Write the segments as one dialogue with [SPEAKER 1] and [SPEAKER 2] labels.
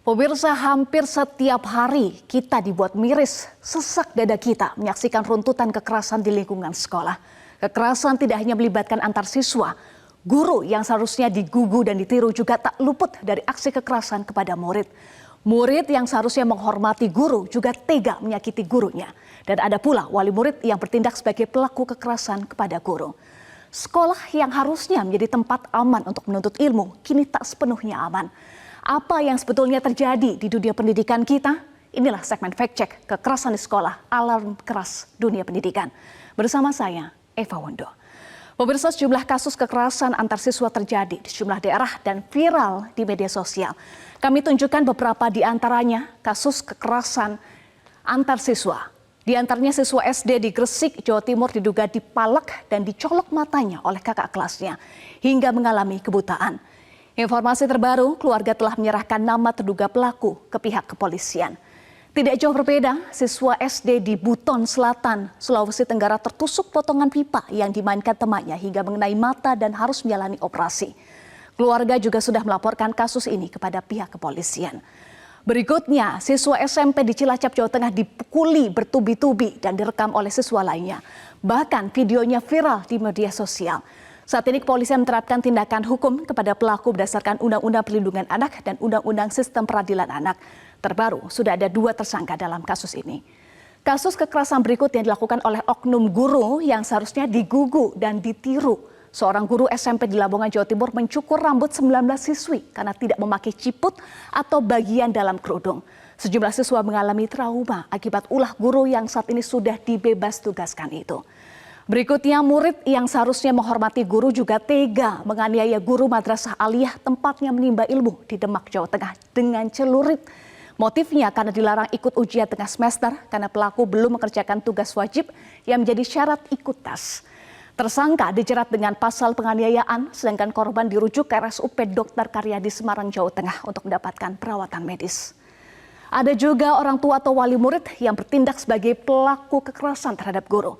[SPEAKER 1] Pemirsa, hampir setiap hari kita dibuat miris, sesak dada kita menyaksikan runtutan kekerasan di lingkungan sekolah. Kekerasan tidak hanya melibatkan antar siswa, guru yang seharusnya digugu dan ditiru juga tak luput dari aksi kekerasan kepada murid. Murid yang seharusnya menghormati guru juga tega menyakiti gurunya. Dan ada pula wali murid yang bertindak sebagai pelaku kekerasan kepada guru. Sekolah yang harusnya menjadi tempat aman untuk menuntut ilmu, kini tak sepenuhnya aman. Apa yang sebetulnya terjadi di dunia pendidikan kita? Inilah segmen Fact Check Kekerasan di Sekolah, Alarm Keras Dunia Pendidikan. Bersama saya, Eva Wondo. Pemirsa, sejumlah kasus kekerasan antar siswa terjadi di sejumlah daerah dan viral di media sosial. Kami tunjukkan beberapa di antaranya kasus kekerasan antar siswa. Di antaranya siswa SD di Gresik, Jawa Timur diduga dipalak dan dicolok matanya oleh kakak kelasnya hingga mengalami kebutaan. Informasi terbaru, keluarga telah menyerahkan nama terduga pelaku ke pihak kepolisian. Tidak jauh berbeda, siswa SD di Buton Selatan, Sulawesi Tenggara tertusuk potongan pipa yang dimainkan temannya hingga mengenai mata dan harus menjalani operasi. Keluarga juga sudah melaporkan kasus ini kepada pihak kepolisian. Berikutnya, siswa SMP di Cilacap, Jawa Tengah dipukuli bertubi-tubi dan direkam oleh siswa lainnya. Bahkan videonya viral di media sosial. Saat ini kepolisian menerapkan tindakan hukum kepada pelaku berdasarkan Undang-Undang Perlindungan Anak dan Undang-Undang Sistem Peradilan Anak. Terbaru, sudah ada 2 tersangka dalam kasus ini. Kasus kekerasan berikut yang dilakukan oleh oknum guru yang seharusnya digugu dan ditiru. Seorang guru SMP di Lamongan, Jawa Timur mencukur rambut 19 siswi karena tidak memakai ciput atau bagian dalam kerudung. Sejumlah siswa mengalami trauma akibat ulah guru yang saat ini sudah dibebas tugaskan itu. Berikutnya, murid yang seharusnya menghormati guru juga tega menganiaya guru madrasah aliyah tempatnya menimba ilmu di Demak, Jawa Tengah dengan celurit. Motifnya karena dilarang ikut ujian tengah semester karena pelaku belum mengerjakan tugas wajib yang menjadi syarat ikut tes. Tersangka dijerat dengan pasal penganiayaan, sedangkan korban dirujuk ke RSUP Dr. Karyadi Semarang, Jawa Tengah untuk mendapatkan perawatan medis. Ada juga orang tua atau wali murid yang bertindak sebagai pelaku kekerasan terhadap guru.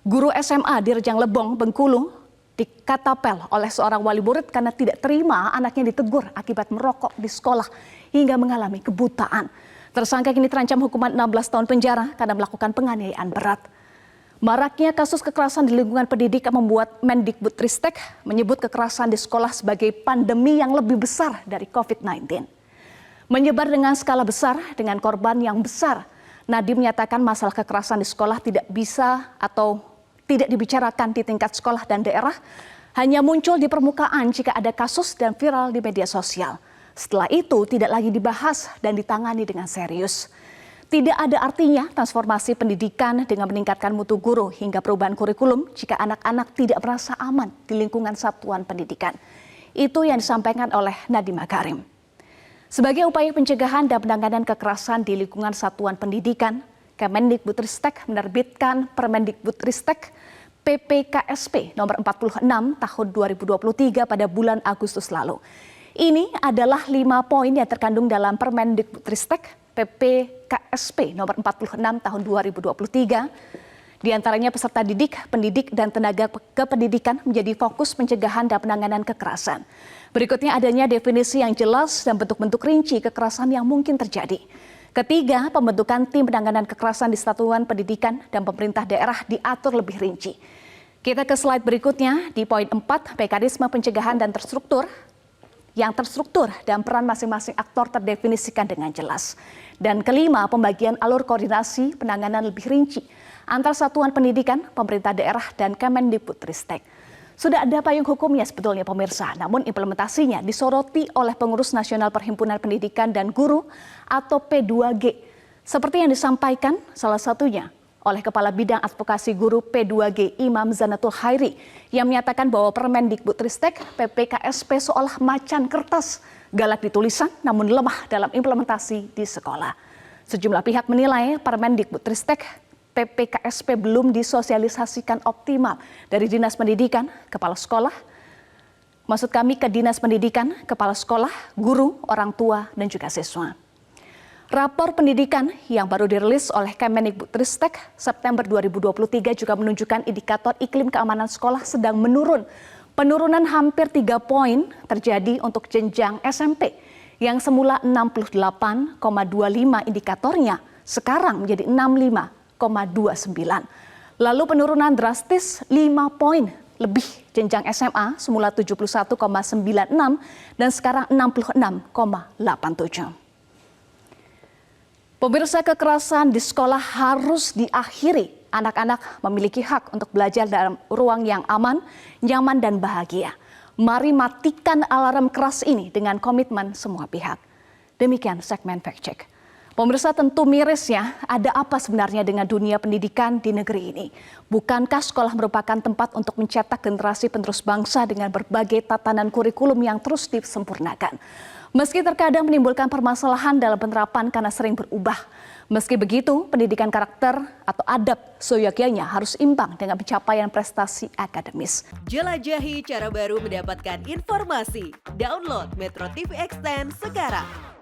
[SPEAKER 1] Guru SMA di Rejang Lebong, Bengkulu, dikatapel oleh seorang wali murid karena tidak terima anaknya ditegur akibat merokok di sekolah hingga mengalami kebutaan. Tersangka kini terancam hukuman 16 tahun penjara karena melakukan penganiayaan berat. Maraknya kasus kekerasan di lingkungan pendidikan membuat Mendikbudristek menyebut kekerasan di sekolah sebagai pandemi yang lebih besar dari COVID-19. Menyebar dengan skala besar dengan korban yang besar. Nadiem menyatakan masalah kekerasan di sekolah tidak bisa atau tidak dibicarakan di tingkat sekolah dan daerah, hanya muncul di permukaan jika ada kasus dan viral di media sosial. Setelah itu tidak lagi dibahas dan ditangani dengan serius. Tidak ada artinya transformasi pendidikan dengan meningkatkan mutu guru hingga perubahan kurikulum jika anak-anak tidak merasa aman di lingkungan satuan pendidikan. Itu yang disampaikan oleh Nadiem Makarim. Sebagai upaya pencegahan dan penanganan kekerasan di lingkungan satuan pendidikan, Kemendikbudristek menerbitkan Permendikbudristek PPKSP nomor 46 tahun 2023 pada bulan Agustus lalu. Ini adalah 5 poin yang terkandung dalam Permendikbudristek PPKSP nomor 46 tahun 2023. Di antaranya peserta didik, pendidik, dan tenaga kependidikan menjadi fokus pencegahan dan penanganan kekerasan. Berikutnya adanya definisi yang jelas dan bentuk-bentuk rinci kekerasan yang mungkin terjadi. Ketiga, pembentukan tim penanganan kekerasan di satuan pendidikan dan pemerintah daerah diatur lebih rinci. Kita ke slide berikutnya di poin 4, mekanisme pencegahan dan terstruktur. Yang terstruktur dan peran masing-masing aktor terdefinisikan dengan jelas. Dan kelima, pembagian alur koordinasi penanganan lebih rinci antar satuan pendidikan, pemerintah daerah, dan Kemendikbudristek. Sudah ada payung hukumnya sebetulnya pemirsa, namun implementasinya disoroti oleh Pengurus Nasional Perhimpunan Pendidikan dan Guru atau P2G. Seperti yang disampaikan salah satunya oleh Kepala Bidang Advokasi Guru P2G Imam Zanatul Khairi yang menyatakan bahwa Permendikbudristek PPKSP seolah macan kertas, galak di tulisan namun lemah dalam implementasi di sekolah. Sejumlah pihak menilai Permendikbudristek PPKSP belum disosialisasikan optimal dari Dinas Pendidikan, Kepala Sekolah, maksud kami ke Dinas Pendidikan, Kepala Sekolah, guru, orang tua, dan juga siswa. Rapor pendidikan yang baru dirilis oleh Kemendikbudristek September 2023 juga menunjukkan indikator iklim keamanan sekolah sedang menurun. Penurunan hampir 3 poin terjadi untuk jenjang SMP yang semula 68,25 indikatornya sekarang menjadi 65,29. Lalu penurunan drastis 5 poin lebih jenjang SMA semula 71,96 dan sekarang 66,87. Pemirsa, kekerasan di sekolah harus diakhiri. Anak-anak memiliki hak untuk belajar dalam ruang yang aman, nyaman, dan bahagia. Mari matikan alarm keras ini dengan komitmen semua pihak. Demikian segmen Fact Check. Pemirsa, tentu miris ya, ada apa sebenarnya dengan dunia pendidikan di negeri ini? Bukankah sekolah merupakan tempat untuk mencetak generasi penerus bangsa dengan berbagai tatanan kurikulum yang terus disempurnakan? Meski terkadang menimbulkan permasalahan dalam penerapan karena sering berubah. Meski begitu, pendidikan karakter atau adab seyogyanya harus imbang dengan pencapaian prestasi akademis.
[SPEAKER 2] Jelajahi cara baru mendapatkan informasi. Download Metro TV Extend sekarang.